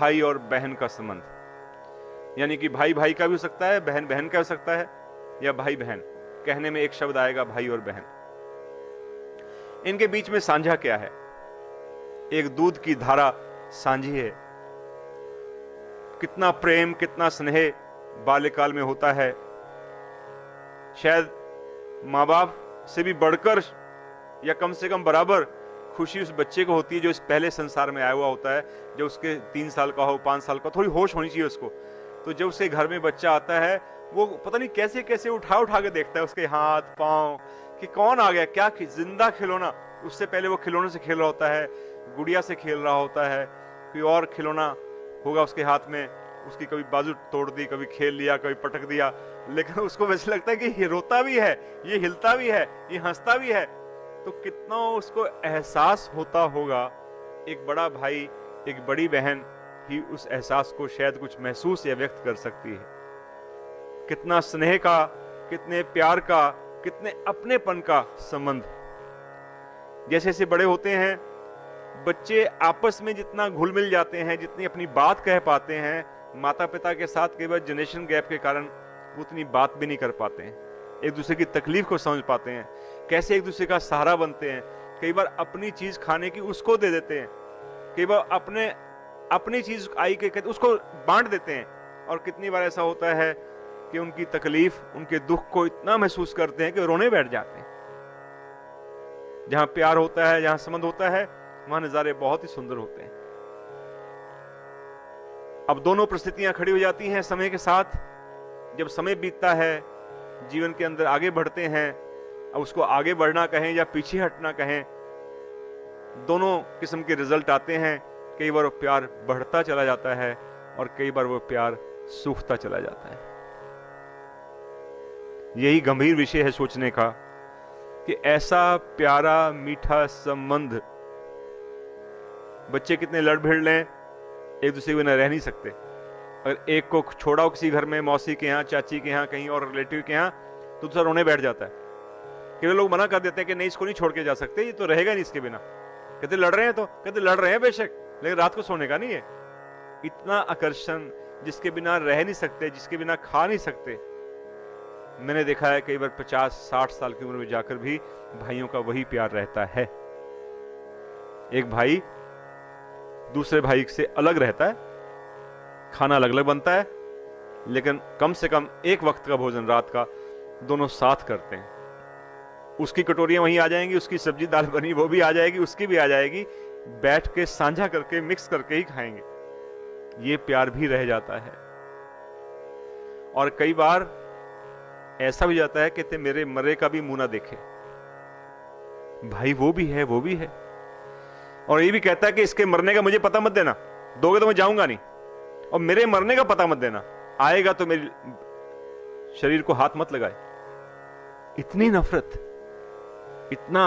भाई और बहन का संबंध, यानी कि भाई भाई का भी हो सकता है, बहन बहन का हो सकता है, या भाई बहन, कहने में एक शब्द आएगा भाई और बहन। इनके बीच में साझा क्या है? एक दूध की धारा सांझी है। कितना प्रेम, कितना स्नेह बाल्यकाल में होता है। शायद माँ बाप से भी बढ़कर या कम से कम बराबर खुशी उस बच्चे को होती है जो इस पहले संसार में आया हुआ होता है। जो उसके 3 साल का हो, 5 साल का, थोड़ी होश होनी चाहिए उसको। तो जब उसके घर में बच्चा आता है, वो पता नहीं कैसे कैसे उठा उठा के देखता है उसके हाथ पांव कि कौन आ गया, क्या जिंदा खिलौना। उससे पहले वो खिलौने से खेल रहा होता है, गुड़िया से खेल रहा होता है, कोई और खिलौना होगा उसके हाथ में, उसकी कभी बाजू तोड़ दी, कभी खेल लिया, कभी पटक दिया। लेकिन उसको वैसे लगता है कि ये रोता भी है, ये हिलता भी है, ये हंसता भी है। तो कितना उसको एहसास होता होगा। एक बड़ा भाई, एक बड़ी बहन ही उस एहसास को शायद कुछ महसूस या व्यक्त कर सकती है। कितना स्नेह का, कितने प्यार का, कितने अपनेपन का संबंध। जैसे जैसे बड़े होते हैं बच्चे आपस में जितना घुल मिल जाते हैं, जितनी अपनी बात कह पाते हैं, माता पिता के साथ कई बार जनरेशन गैप के कारण उतनी बात भी नहीं कर पाते हैं, एक दूसरे की तकलीफ को समझ पाते हैं, कैसे एक दूसरे का सहारा बनते हैं। कई बार अपनी चीज खाने की उसको दे देते हैं, कई बार अपनी चीज आई के उसको बांट देते हैं। और कितनी बार ऐसा होता है कि उनकी तकलीफ, उनके दुख को इतना महसूस करते हैं कि रोने बैठ जाते हैं। जहां प्यार होता है, जहां संबंध होता है, वहां नजारे बहुत ही सुंदर होते हैं। अब दोनों परिस्थितियां खड़ी हो जाती हैं समय के साथ। जब समय बीतता है, जीवन के अंदर आगे बढ़ते हैं, अब उसको आगे बढ़ना कहें या पीछे हटना कहें, दोनों किस्म के रिजल्ट आते हैं। कई बार वो प्यार बढ़ता चला जाता है और कई बार वो प्यार सूखता चला जाता है। यही गंभीर विषय है सोचने का कि ऐसा प्यारा मीठा संबंध, बच्चे कितने लड़ भिड़ लें, एक दूसरे के बिना रह नहीं सकते। अगर एक को छोड़ाओ किसी घर में, मौसी के यहाँ, चाची के यहाँ, कहीं और रिलेटिव के यहाँ, तो दूसरा रोने बैठ जाता है। कई लोग मना कर देते हैं कि नहीं, इसको नहीं छोड़ के जा सकते, ये तो रहेगा नहीं इसके बिना। कहते लड़ रहे हैं, तो कहते लड़ रहे हैं बेशक, लेकिन रात को सोने का नहीं है। इतना आकर्षण, जिसके बिना रह नहीं सकते, जिसके बिना खा नहीं सकते। मैंने देखा है कई बार 50-60 साल की उम्र में जाकर भी भाइयों का वही प्यार रहता है। एक भाई दूसरे भाई से अलग रहता है, खाना अलग अलग बनता है, लेकिन कम से कम एक वक्त का भोजन रात का दोनों साथ करते हैं। उसकी कटोरियां वहीं आ जाएंगी, उसकी सब्जी दाल बनी वो भी आ जाएगी, उसकी भी आ जाएगी, बैठ के साझा करके मिक्स करके ही खाएंगे। ये प्यार भी रह जाता है। और कई बार ऐसा भी जाता है कि मेरे मरे का भी मुंह ना देखे, भाई वो भी है, वो भी है। और ये भी कहता है कि इसके मरने का मुझे पता मत देना, दोगे तो मैं जाऊंगा नहीं, और मेरे मरने का पता मत देना, आएगा तो मेरे शरीर को हाथ मत लगाए। इतनी नफरत, इतना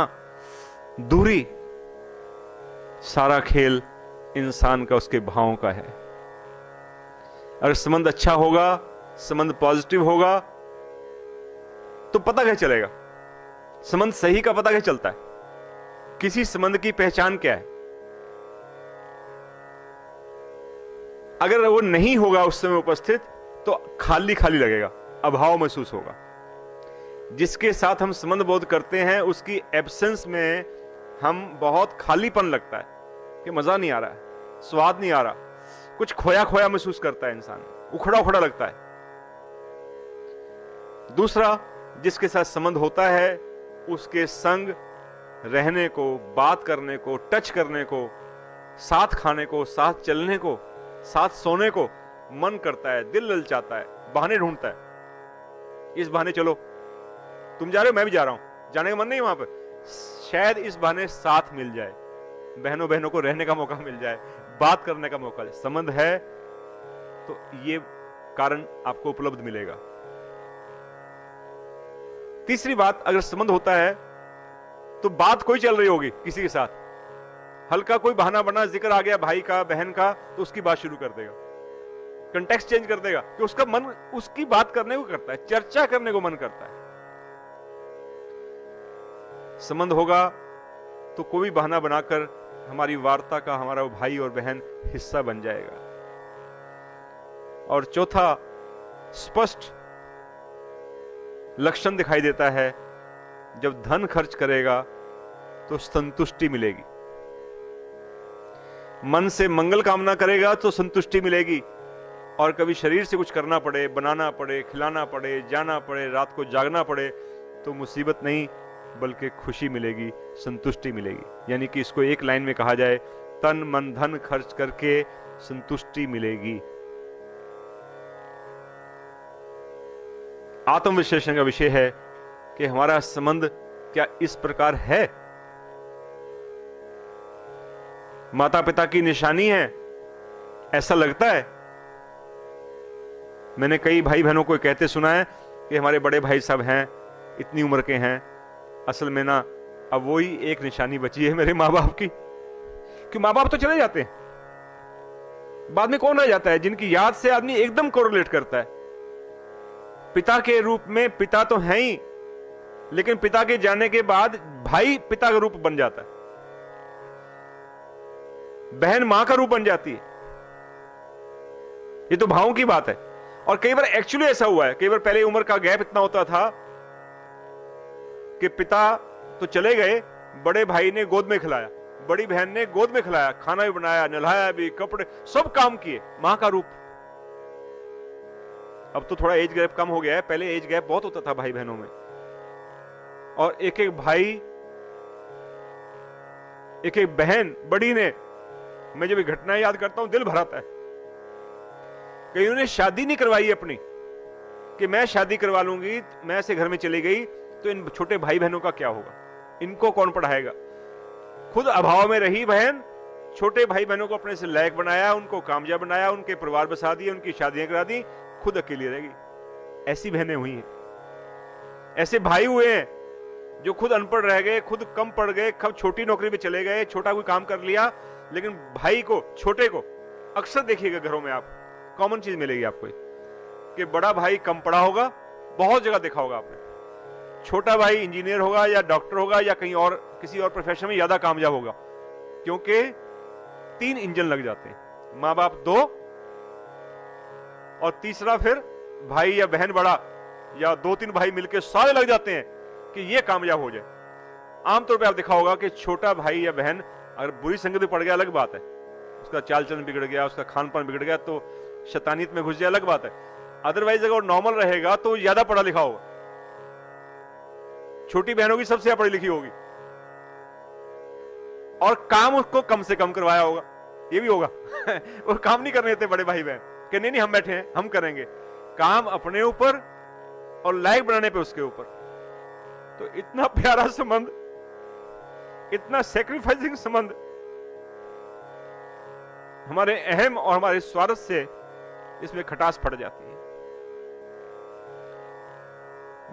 दूरी। सारा खेल इंसान का उसके भावों का है। अगर संबंध अच्छा होगा, संबंध पॉजिटिव होगा, तो पता कैसे चलेगा? संबंध सही का पता कैसे चलता है? किसी संबंध की पहचान क्या है? अगर वो नहीं होगा उस समय उपस्थित, तो खाली खाली लगेगा, अभाव महसूस होगा। जिसके साथ हम संबंध बोध करते हैं, उसकी एब्सेंस में हम बहुत खालीपन लगता है कि मजा नहीं आ रहा है, स्वाद नहीं आ रहा, कुछ खोया खोया महसूस करता है इंसान, उखड़ा उखड़ा लगता है। दूसरा, जिसके साथ संबंध होता है, उसके संग रहने को, बात करने को, टच करने को, साथ खाने को, साथ चलने को, साथ सोने को मन करता है, दिल ललचाता है, बहाने ढूंढता है। इस बहाने चलो, तुम जा रहे हो मैं भी जा रहा हूं, जाने का मन नहीं वहां पर, शायद इस बहाने साथ मिल जाए, बहनों बहनों को रहने का मौका मिल जाए, बात करने का मौका। संबंध है तो ये कारण आपको उपलब्ध मिलेगा। तीसरी बात, अगर संबंध होता है तो बात कोई चल रही होगी किसी के साथ, हल्का कोई बहाना बना, जिक्र आ गया भाई का, बहन का, तो उसकी बात शुरू कर देगा, कंटेक्स्ट चेंज कर देगा कि उसका मन उसकी बात करने को करता है, चर्चा करने को मन करता है। संबंध होगा तो कोई बहाना बनाकर हमारी वार्ता का हमारा भाई और बहन हिस्सा बन जाएगा। और चौथा स्पष्ट लक्षण दिखाई देता है, जब धन खर्च करेगा तो संतुष्टि मिलेगी, मन से मंगल कामना करेगा तो संतुष्टि मिलेगी, और कभी शरीर से कुछ करना पड़े, बनाना पड़े, खिलाना पड़े, जाना पड़े, रात को जागना पड़े, तो मुसीबत नहीं बल्कि खुशी मिलेगी, संतुष्टि मिलेगी। यानी कि इसको एक लाइन में कहा जाए, तन मन धन खर्च करके संतुष्टि मिलेगी। आत्मविश्लेषण का विषय है कि हमारा संबंध क्या इस प्रकार है? माता पिता की निशानी है, ऐसा लगता है। मैंने कई भाई बहनों को कहते सुना है कि हमारे बड़े भाई साहब हैं, इतनी उम्र के हैं, असल में ना अब वही एक निशानी बची है मेरे माँ बाप की। कि माँ बाप तो चले जाते हैं, बाद में कौन रह जाता है जिनकी याद से आदमी एकदम कोरिलेट करता है। पिता के रूप में पिता तो है ही, लेकिन पिता के जाने के बाद भाई पिता का रूप बन जाता है, बहन मां का रूप बन जाती है। ये तो भावों की बात है। और कई बार एक्चुअली ऐसा हुआ है, कई बार पहले उम्र का गैप इतना होता था कि पिता तो चले गए, बड़े भाई ने गोद में खिलाया, बड़ी बहन ने गोद में खिलाया, खाना भी बनाया, नहलाया भी, कपड़े सब काम किए, मां का रूप। अब तो थोड़ा एज गैप कम हो गया है, पहले एज गैप बहुत होता था भाई बहनों में, और एक एक भाई एक एक बहन बड़ी ने, मैं जब घटनाएं याद करता हूं दिल भर आता है। कहीं उन्होंने शादी नहीं करवाई अपनी कि मैं शादी करवा लूंगी, मैं ऐसे घर में चली गई तो इन छोटे भाई बहनों का क्या होगा, इनको कौन पढ़ाएगा। खुद अभाव में रही बहन, छोटे भाई बहनों को अपने से लायक बनाया, उनको कामयाब बनाया, उनके परिवार बसा दिए, उनकी शादियां करा दी, खुद अकेली रहेगी। ऐसी बहनें हुई हैं, ऐसे भाई हुए हैं जो खुद अनपढ़ रह गए, खुद कम पढ़ गए, कब छोटी नौकरी पे चले गए, छोटा कोई काम कर लिया, लेकिन भाई को, छोटे को अक्सर देखिएगा घरों में आप कॉमन चीज मिलेगी आपको कि बड़ा भाई कम पढ़ा होगा, बहुत जगह देखा होगा आपने, छोटा भाई इंजीनियर होगा या डॉक्टर होगा या कहीं और किसी और प्रोफेशन में ज्यादा कामयाब होगा, क्योंकि 3 इंजन लग जाते हैं, माँ बाप 2 और तीसरा फिर भाई या बहन बड़ा या 2-3 भाई मिलकर सारे लग जाते हैं कि ये कामयाब हो जाए। आमतौर पे आप देखा होगा कि छोटा भाई या बहन अगर बुरी संगत में पड़ गया अलग बात है, उसका चाल चलन बिगड़ गया, उसका खान पान बिगड़ गया तो शैतानियत में घुस जाए अलग बात है। अदरवाइज अगर नॉर्मल रहेगा तो ज्यादा पढ़ा लिखा होगा, छोटी बहनों की सबसे पढ़ी लिखी होगी, और काम उसको कम से कम करवाया होगा, ये भी होगा और काम नहीं करने देते बड़े भाई बहन कि नहीं नहीं हम बैठे हैं हम करेंगे, काम अपने ऊपर और लायक बनाने पे उसके ऊपर। तो इतना प्यारा संबंध, इतना सेक्रीफाइसिंग संबंध हमारे अहम और हमारे स्वार्थ से इसमें खटास पड़ जाती है।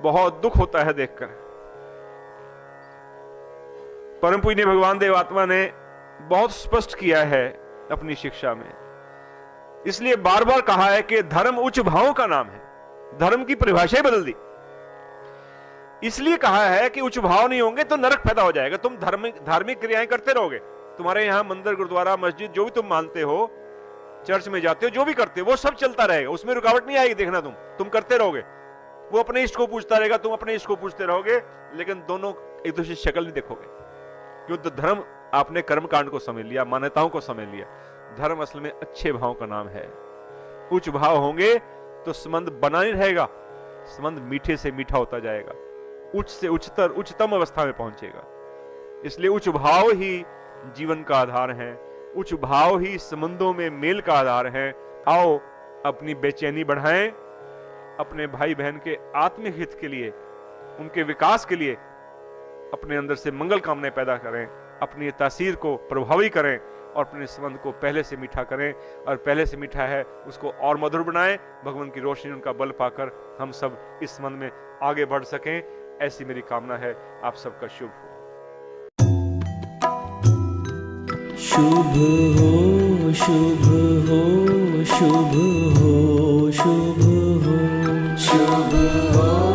बहुत दुख होता है देखकर। परम पूज्य भगवान देव आत्मा ने बहुत स्पष्ट किया है अपनी शिक्षा में, इसलिए बार बार कहा है कि धर्म उच्च भावों का नाम है। धर्म की परिभाषा ही बदल दी, इसलिए कहा है कि उच्च भाव नहीं होंगे तो नरक पैदा हो जाएगा। तुम धार्मिक क्रियाएं करते रहोगे, तुम्हारे यहां मंदिर गुरुद्वारा मस्जिद जो भी तुम मानते हो, चर्च में जाते हो, जो भी करते हो वो सब चलता रहेगा, उसमें रुकावट नहीं आएगी। देखना तुम करते रहोगे, वो अपने इष्ट को पूछता रहेगा, तुम अपने इष्ट को पूछते रहोगे, लेकिन दोनों एक दूसरे की शक्ल नहीं देखोगे, क्योंकि धर्म आपने कर्म कांड को समझ लिया, मान्यताओं को समझ लिया। धर्म असल में अच्छे भाव का नाम है। उच्च भाव होंगे तो संबंध बना नहीं रहेगा, संबंध मीठे से मीठा होता जाएगा, उच्च से उच्चतर उच्चतम अवस्था में पहुंचेगा। इसलिए उच्च भाव ही जीवन का आधार है, उच्च भाव ही संबंधों में मेल का आधार है। आओ अपनी बेचैनी बढ़ाएं, अपने भाई बहन के आत्मिक हित के लिए, उनके विकास के लिए अपने अंदर से मंगल कामनाएं पैदा करें, अपनी तासीर को प्रभावी करें और अपने संबंध को पहले से मीठा करें, और पहले से मीठा है उसको और मधुर बनाएं। भगवान की रोशनी उनका बल पाकर हम सब इस संबंध में आगे बढ़ सकें, ऐसी मेरी कामना है। आप सबका शुभ हो। शुभ हो शुभ हो शुभ हो शुभ हो शुभ हो।